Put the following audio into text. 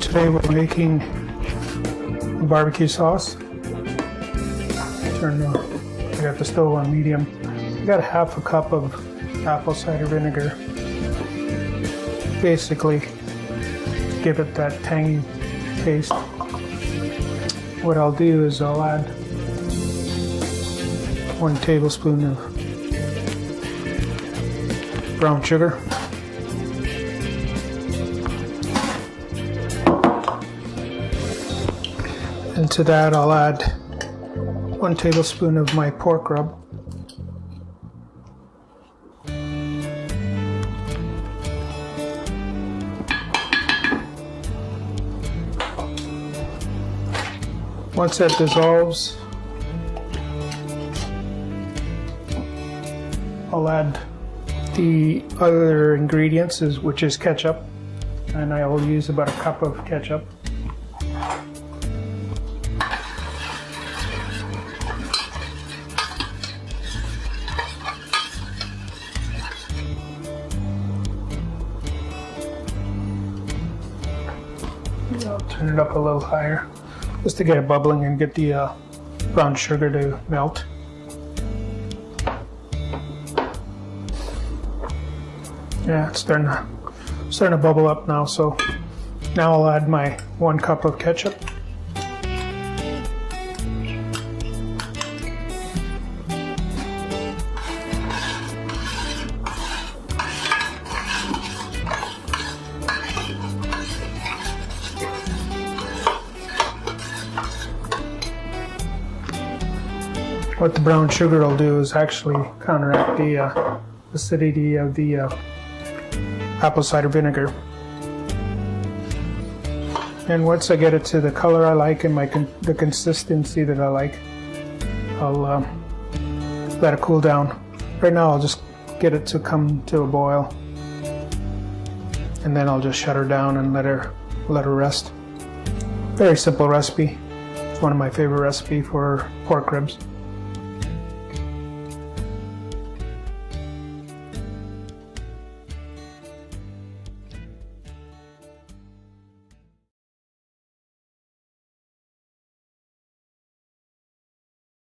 today we're making barbecue sauce. I got the stove on medium. I got half a cup of apple cider vinegar. Basically, give it that tangy taste. What I'll do is I'll add 1 tablespoon of brown sugar. And to that I'll add 1 tablespoon of my pork rub. Once that dissolves, I'll add the other ingredients, which is ketchup, and I will use about a cup of ketchup. I'll turn it up a little higher just to get it bubbling and get the brown sugar to melt. Yeah, it's starting to bubble up now, so now I'll add my 1 cup of ketchup. What the brown sugar will do is actually counteract the acidity of the apple cider vinegar. And once I get it to the color I like and the consistency that I like, I'll let it cool down. Right now I'll just get it to come to a boil, and then I'll just shut her down and let her rest. Very simple recipe. It's one of my favorite recipes for pork ribs.